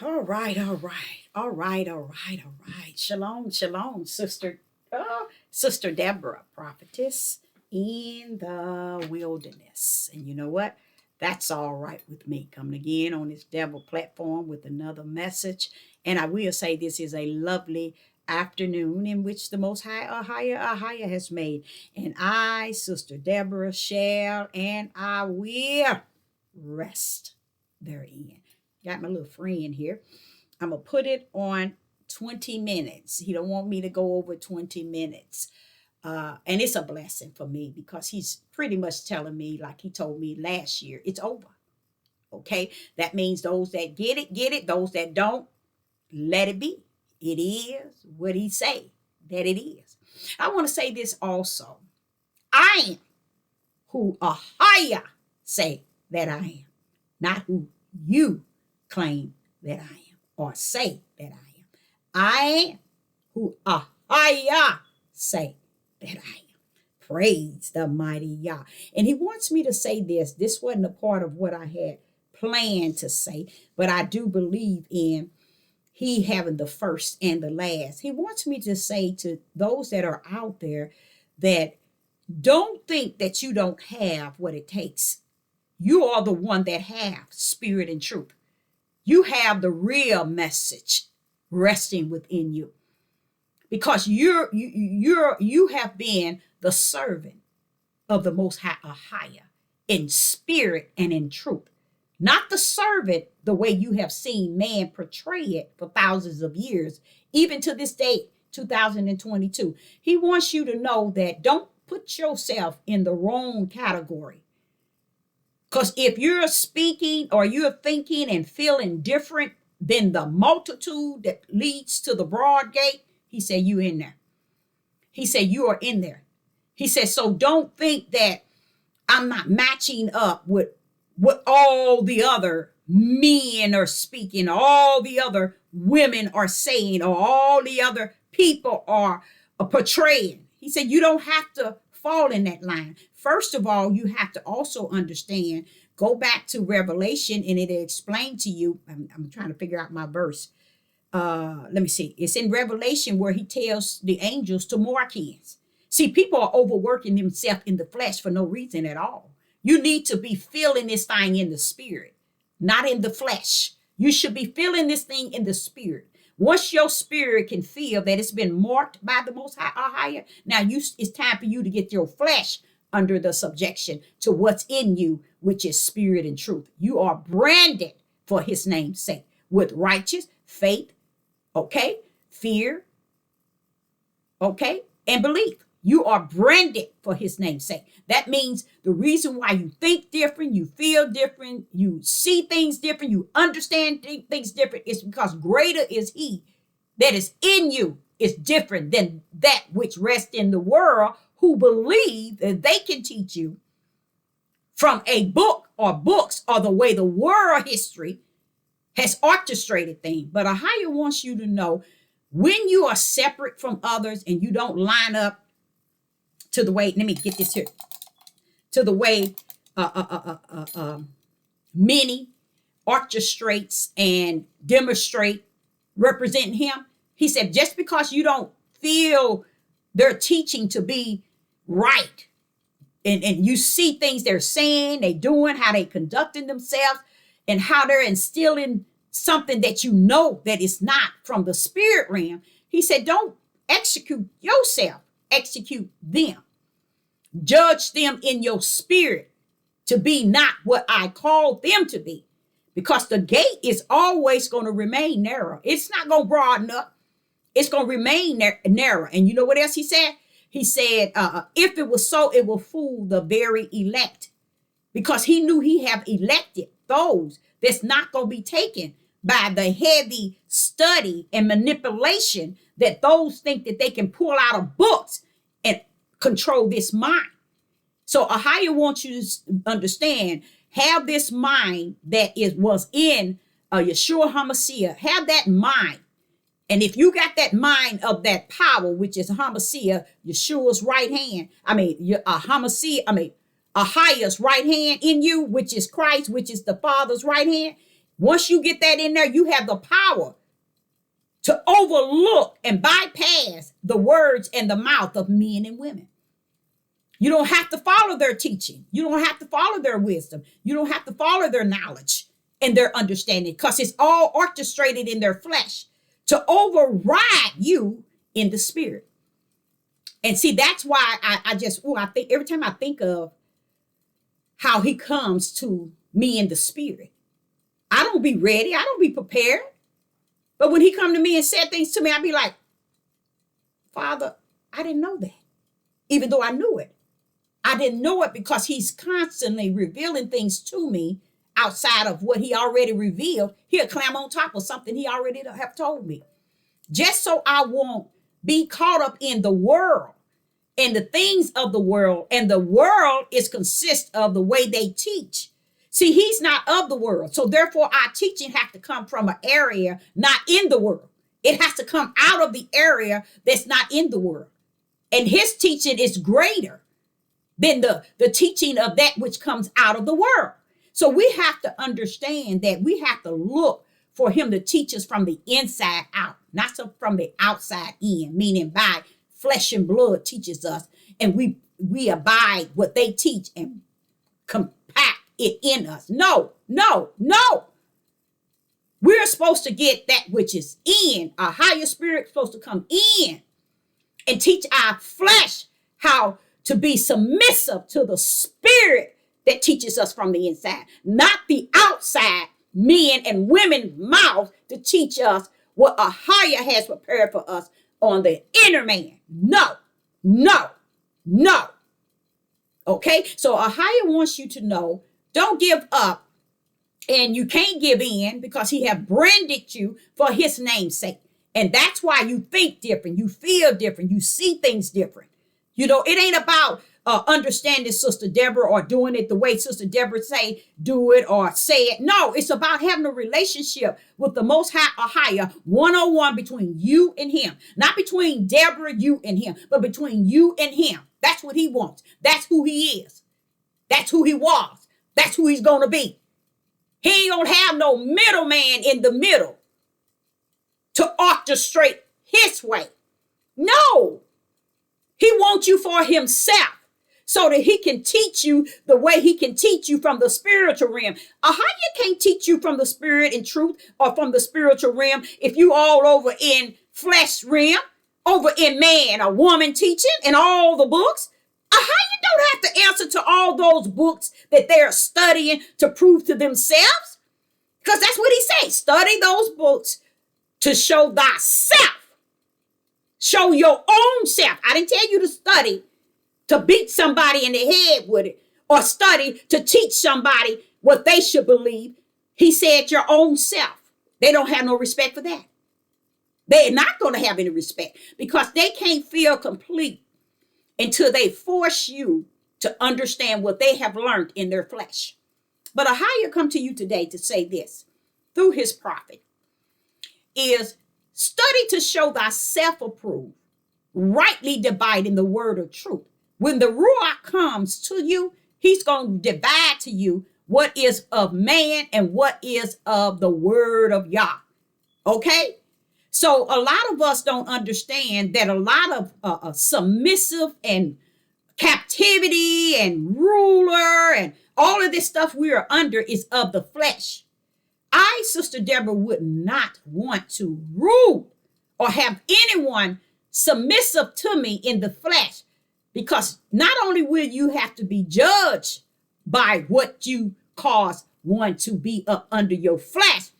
All right, all right, all right, all right, all right. Shalom, shalom, Sister Deborah, prophetess in the wilderness. And you know what? That's all right with me. Coming again on this devil platform with another message. And I will say this is a lovely afternoon in which the Most High Ahaya has made. And I, Sister Deborah, shall and I will rest therein. Got my little friend here. I'm gonna put it on 20 minutes. He don't want me to go over 20 minutes. And it's a blessing for me because he's pretty much telling me, like he told me last year, it's over. Okay. That means those that get it. Those that don't, let it be. It is what he say that it is. I want to say this also. I am who Ahaya say that I am, not who you claim that I am or say that I am. I am who Ahaya say that I am. Praise the mighty Yah. And he wants me to say this. This wasn't a part of what I had planned to say, but I do believe in he having the first and the last. He wants me to say to those that are out there that don't think that you don't have what it takes. You are the one that have spirit and truth. You have the real message resting within you because you have been the servant of the Most High Ahaya in spirit and in truth. Not the servant the way you have seen man portray it for thousands of years, even to this day, 2022. He wants you to know that don't put yourself in the wrong category. Because if you're speaking or you're thinking and feeling different than the multitude that leads to the broad gate, he said, you in there. He said, you are in there. He said, so don't think that I'm not matching up with what all the other men are speaking, all the other women are saying, or all the other people are portraying. He said, you don't have to fall in that line. First of all, you have to also understand, go back to Revelation and it'll explain to you. I'm trying to figure out my verse. Let me see. It's in Revelation where he tells the angels to Markians. See, people are overworking themselves in the flesh for no reason at all. You need to be feeling this thing in the spirit, not in the flesh. You should be feeling this thing in the spirit. Once your spirit can feel that it's been marked by the Most High, now it's time for you to get your flesh under the subjection to what's in you, which is spirit and truth. You are branded for his name's sake with righteous faith, okay, fear, okay, and belief. You are branded for his name's sake. That means the reason why you think different, you feel different, you see things different, you understand things different is because greater is he that is in you is different than that which rests in the world who believe that they can teach you from a book or books or the way the world history has orchestrated things. But Ahaya wants you to know when you are separate from others and you don't line up to the way, let me get this here, to the way many orchestrates and demonstrate representing him. He said, just because you don't feel their teaching to be right, and you see things they're saying, they doing, how they conducting themselves, and how they're instilling something that you know that is not from the spirit realm. He said, don't execute yourself, execute them. Judge them in your spirit to be not what I called them to be. Because the gate is always going to remain narrow. It's not going to broaden up. It's going to remain narrow. And you know what else he said? He said, if it was so, it will fool the very elect. Because he knew he have elected those that's not going to be taken by the heavy study and manipulation that those think that they can pull out of books and control this mind. So Ahaya wants you to understand, have this mind that was in Yeshua HaMashiach. Have that mind. And if you got that mind of that power, which is HaMashiach, Yeshua's right hand, Ahaya's right hand in you, which is Christ, which is the Father's right hand. Once you get that in there, you have the power to overlook and bypass the words and the mouth of men and women. You don't have to follow their teaching. You don't have to follow their wisdom. You don't have to follow their knowledge and their understanding, because it's all orchestrated in their flesh to override you in the spirit. And see, that's why I think every time I think of how he comes to me in the spirit, I don't be ready. I don't be prepared. But when he come to me and said things to me, I'd be like, Father, I didn't know that. Even though I knew it. I didn't know it because he's constantly revealing things to me outside of what he already revealed. He'll climb on top of something he already have told me. Just so I won't be caught up in the world and the things of the world. And the world is consist of the way they teach. See, he's not of the world. So therefore, our teaching has to come from an area not in the world. It has to come out of the area that's not in the world. And his teaching is greater than the teaching of that which comes out of the world. So we have to understand that we have to look for him to teach us from the inside out, not so from the outside in, meaning by flesh and blood teaches us, and we abide what they teach and compact it in us. No. We're supposed to get that which is in. A higher spirit supposed to come in and teach our flesh how to be submissive to the spirit that teaches us from the inside, not the outside men and women's mouth to teach us what AHAYAH has prepared for us on the inner man. No. Okay, so AHAYAH wants you to know, don't give up, and you can't give in because he have branded you for his name's sake. And that's why you think different, you feel different, you see things different. You know, it ain't about understanding Sister Deborah or doing it the way Sister Deborah say, do it or say it. No, it's about having a relationship with the Most High AHAYAH, one-on-one between you and him. Not between Deborah, you and him, but between you and him. That's what he wants. That's who he is. That's who he was. That's who he's going to be. He ain't gonna have no middleman in the middle to orchestrate his way. No. He wants you for himself so that he can teach you the way he can teach you from the spiritual realm. AHAYAH can't teach you from the spirit and truth or from the spiritual realm if you all over in flesh realm, over in man or woman teaching and all the books. AHAYAH don't have to answer to all those books that they're studying to prove to themselves. Because that's what he says. Study those books to show thyself. Show your own self. I didn't tell you to study to beat somebody in the head with it or study to teach somebody what they should believe. He said your own self. They don't have no respect for that. They're not going to have any respect because they can't feel complete until they force you to understand what they have learned in their flesh. But AHAYAH come to you today to say this through his prophet is study to show thyself approved, rightly dividing the word of truth. When the Ruach comes to you, he's going to divide to you what is of man and what is of the word of Yah. Okay? So a lot of us don't understand that a lot of submissive and captivity and ruler and all of this stuff we are under is of the flesh. I, Sister Deborah, would not want to rule or have anyone submissive to me in the flesh, because not only will you have to be judged by what you cause one to be up under your flesh,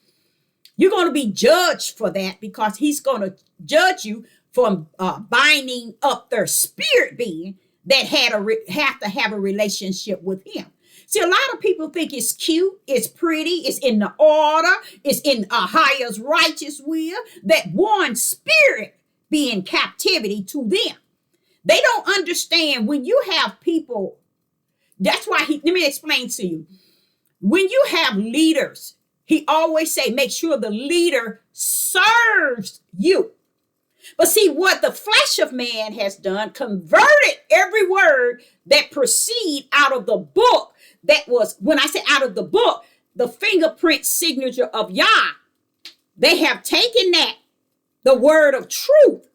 you're going to be judged for that because he's going to judge you for binding up their spirit being that have to have a relationship with him. See, a lot of people think it's cute, it's pretty, it's in the order, it's in AHAYAH's righteous will, that one spirit be in captivity to them. They don't understand when you have people, that's why let me explain to you. When you have leaders, he always say, make sure the leader serves you. But see, what the flesh of man has done, converted every word that proceed out of the book. That was, when I say out of the book, the fingerprint signature of Yah. They have taken that, the word of truth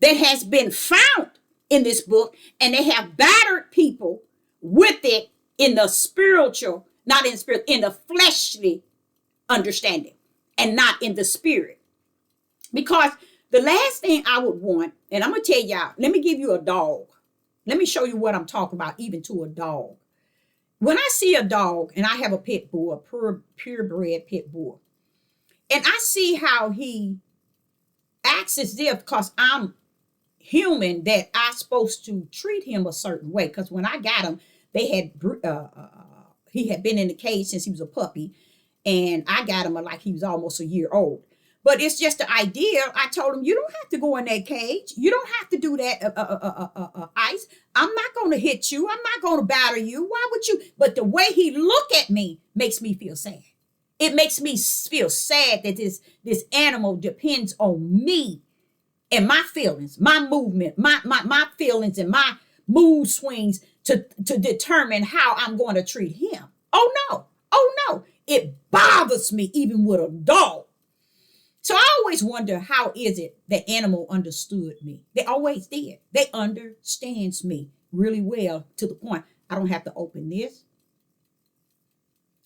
that has been found in this book, and they have battered people with it in the spiritual, not in spirit, in the fleshly understanding, and not in the spirit. Because the last thing I would want, and I'm going to tell y'all, let me give you a dog. Let me show you what I'm talking about, even to a dog. When I see a dog, and I have a pit bull, a purebred pit bull, and I see how he acts as if, because I'm human, that I'm supposed to treat him a certain way. Because when I got him, they had he had been in the cage since he was a puppy, and I got him like he was almost a year old. But it's just the idea. I told him, you don't have to go in that cage. You don't have to do that, Ice. I'm not going to hit you. I'm not going to batter you. Why would you? But the way he look at me makes me feel sad. It makes me feel sad that this animal depends on me and my feelings, my movement, my feelings and my mood swings to determine how I'm going to treat him. Oh no. Oh no. It bothers me even with a dog. So I always wonder, how is it that animal understood me? They always did. They understands me really well, to the point I don't have to open this.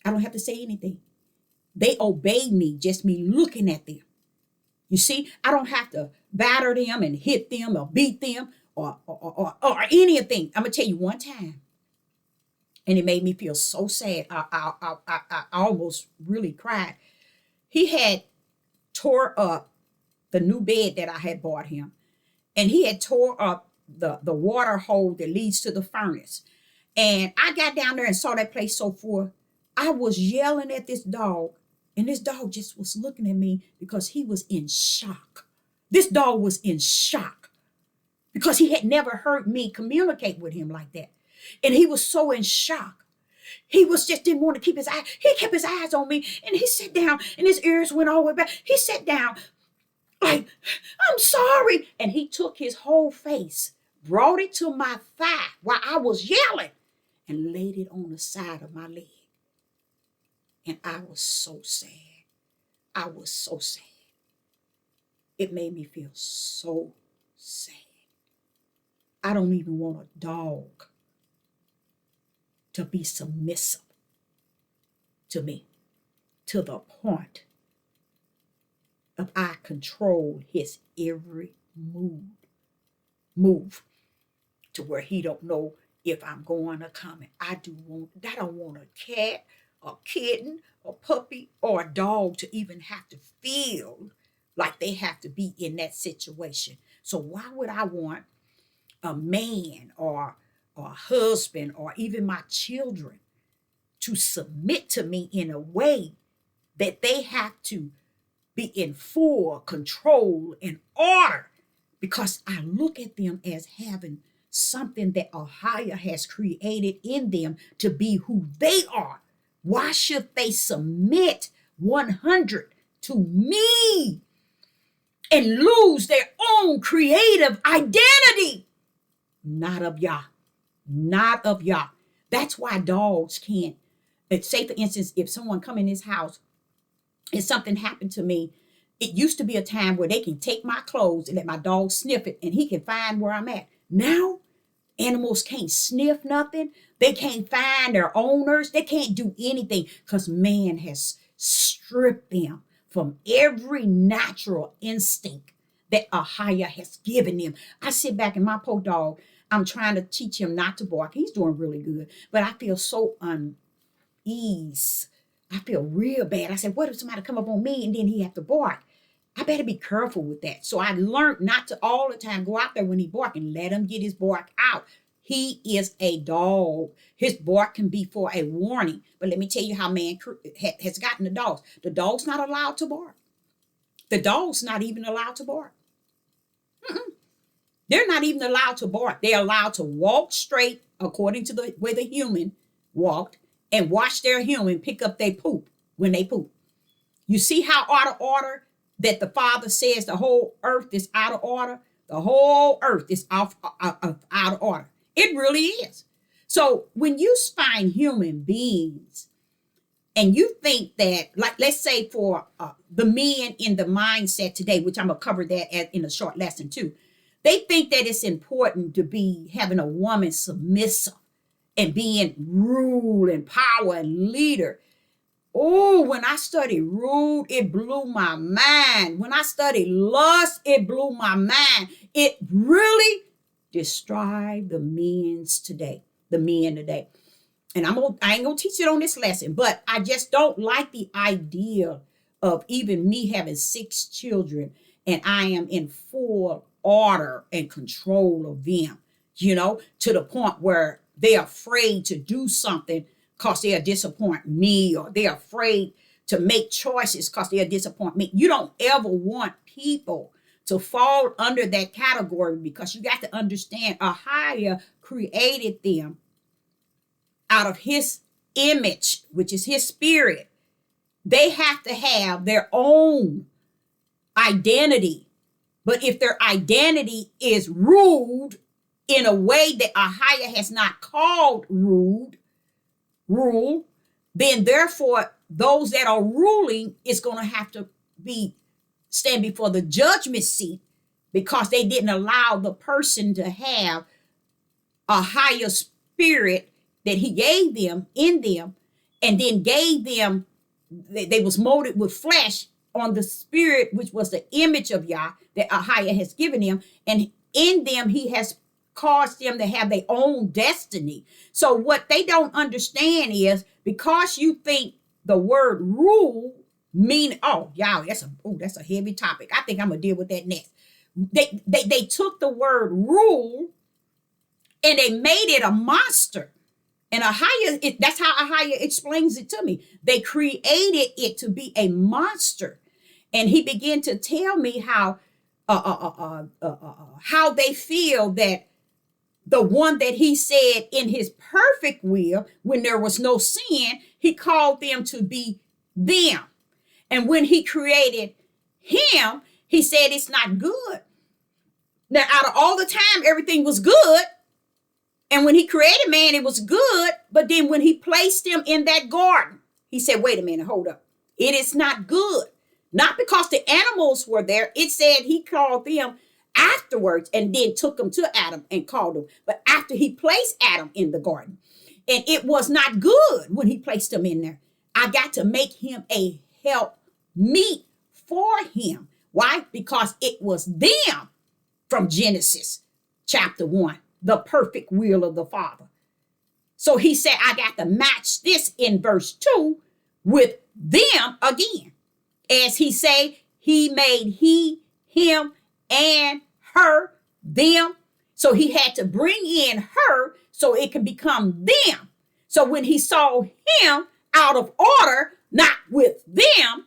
I don't have to say anything. They obey me, just me looking at them. You see, I don't have to batter them and hit them or beat them or anything. I'm going to tell you one time, and it made me feel so sad. I almost really cried. He had tore up the new bed that I had bought him, and he had tore up the water hole that leads to the furnace. And I got down there and saw that place so forth. I was yelling at this dog, and this dog just was looking at me because he was in shock. This dog was in shock because he had never heard me communicate with him like that. And he was so in shock. He was just didn't want to keep his eye. He kept his eyes on me, and he sat down, and his ears went all the way back. He sat down like, I'm sorry. And he took his whole face, brought it to my thigh while I was yelling, and laid it on the side of my leg. And I was so sad. I was so sad. It made me feel so sad. I don't even want a dog to be submissive to me, to the point of I control his every move to where he don't know if I'm going or coming. I don't want a cat, a kitten, a puppy, or a dog to even have to feel like they have to be in that situation. So why would I want a man or a husband or even my children to submit to me in a way that they have to be in full control and order? Because I look at them as having something that AHAYAH has created in them to be who they are. Why should they submit 100 to me and lose their own creative identity? Not of Yah. Not of Yah. That's why dogs can't. Say, for instance, if someone come in this house and something happened to me, it used to be a time where they can take my clothes and let my dog sniff it, and he can find where I'm at. Now, animals can't sniff nothing. They can't find their owners. They can't do anything because man has stripped them from every natural instinct that AHAYAH has given them. I sit back and my poor dog, I'm trying to teach him not to bark. He's doing really good, but I feel so unease. I feel real bad. I said, what if somebody come up on me and then he have to bark? I better be careful with that. So I learned not to all the time go out there when he bark and let him get his bark out. He is a dog. His bark can be for a warning. But let me tell you how man has gotten the dogs. The dog's not allowed to bark. The dog's not even allowed to bark. They're not even allowed to bark. They're allowed to walk straight according to the way the human walked and watch their human pick up their poop when they poop. You see how out of order that the Father says the whole earth is out of order? The whole earth is out of order. It really is. So when you find human beings and you think that, like, let's say for the men in the mindset today, which I'm gonna cover that in a short lesson too, they think that it's important to be having a woman submissive and being rule and power and leader. Oh, when I studied rude, it blew my mind. When I studied lust, it blew my mind. It really destroyed the men's today, the men today. And I ain't gonna teach it on this lesson, but I just don't like the idea of even me having 6 children and I am in full order and control of them, to the point where they're afraid to do something because they'll disappoint me, or they're afraid to make choices because they'll disappoint me. You don't ever want people to fall under that category, because you got to understand AHAYAH created them out of his image, which is his spirit. They have to have their own identity. But if their identity is ruled in a way that AHAYAH has not called rule, then therefore those that are ruling is going to have to stand before the judgment seat, because they didn't allow the person to have a higher spirit that he gave them in them, and then gave them, they was molded with flesh on the spirit, which was the image of Yah that AHAYAH has given them. And in them, he has caused them to have their own destiny. So what they don't understand is, because you think the word rule mean, oh, y'all, that's a heavy topic. I think I'm gonna deal with that next. They took the word rule and they made it a monster. And AHAYAH, that's how AHAYAH explains it to me. They created it to be a monster. And he began to tell me how they feel that the one that he said in his perfect will, when there was no sin, he called them to be them. And when he created him, he said it's not good. Now, out of all the time, everything was good. And when he created man, it was good. But then when he placed him in that garden, he said, wait a minute, hold up. It is not good. Not because the animals were there. It said he called them afterwards, and then took them to Adam and called them. But after he placed Adam in the garden, and it was not good when he placed him in there. I got to make him a help meet for him. Why? Because it was them from Genesis chapter 1, the perfect will of the Father. So he said, I got to match this in verse 2 with them again. As he say, he made he, him, and her, them. So he had to bring in her so it can become them. So when he saw him out of order, not with them,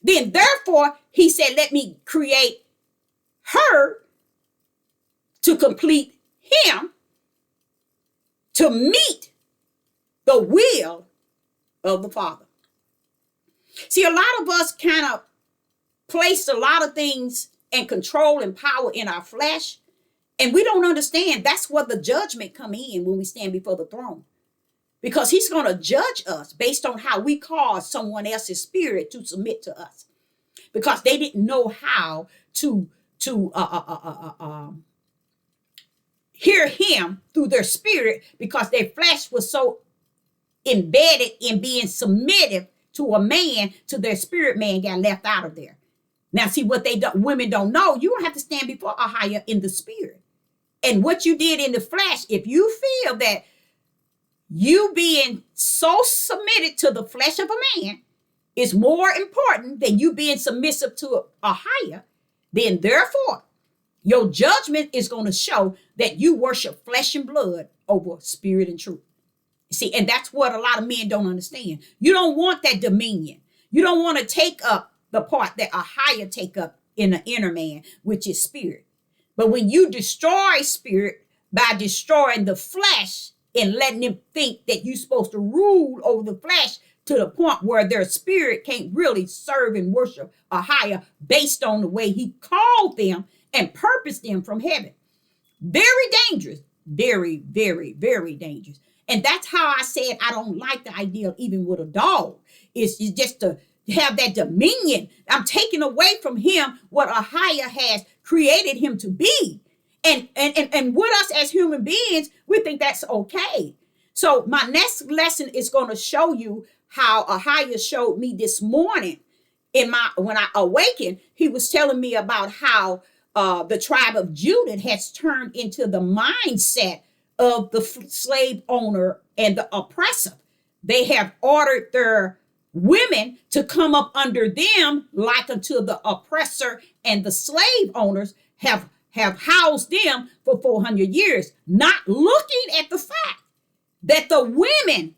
then therefore he said, let me create her to complete him, to meet the will of the Father. See, a lot of us kind of place a lot of things and control and power in our flesh, and we don't understand that's where the judgment come in when we stand before the throne, because he's going to judge us based on how we cause someone else's spirit to submit to us, because they didn't know how to hear him through their spirit, because their flesh was so embedded in being submissive to a man, to their spirit man got left out of there. Now, see what women don't know. You don't have to stand before AHAYAH in the spirit. And what you did in the flesh, if you feel that you being so submitted to the flesh of a man is more important than you being submissive to AHAYAH, then therefore your judgment is going to show that you worship flesh and blood over spirit and truth. See, and that's what a lot of men don't understand. You don't want that dominion. You don't want to take up the part that AHAYAH take up in the inner man, which is spirit. But when you destroy spirit by destroying the flesh and letting them think that you're supposed to rule over the flesh to the point where their spirit can't really serve and worship AHAYAH based on the way he called them and purposed them from heaven. Very dangerous. Very, very, very dangerous. And that's how I said I don't like the idea even with a dog. It's just to have that dominion. I'm taking away from him what AHAYAH has created him to be. And with us as human beings, we think that's okay. So my next lesson is going to show you how AHAYAH showed me this morning when I awakened. He was telling me about how the tribe of Judah has turned into the mindset of the slave owner and the oppressor. They have ordered their women to come up under them like until the oppressor and the slave owners have housed them for 400 years, not looking at the fact that the women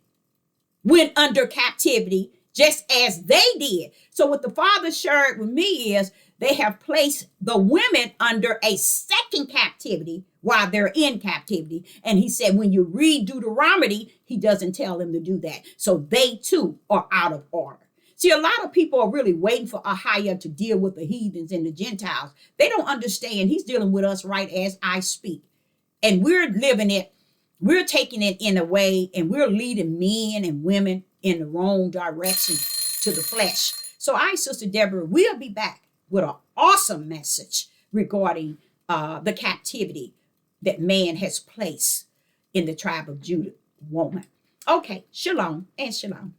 went under captivity just as they did. So what the Father shared with me is they have placed the women under a second captivity while they're in captivity. And he said, when you read Deuteronomy, he doesn't tell them to do that. So they too are out of order. See, a lot of people are really waiting for AHAYAH to deal with the heathens and the Gentiles. They don't understand he's dealing with us right as I speak. And we're living it. We're taking it in a way, and we're leading men and women in the wrong direction to the flesh. So Sister Deborah, we'll be back with an awesome message regarding the captivity that man has placed in the tribe of Judah woman. Okay, shalom and shalom.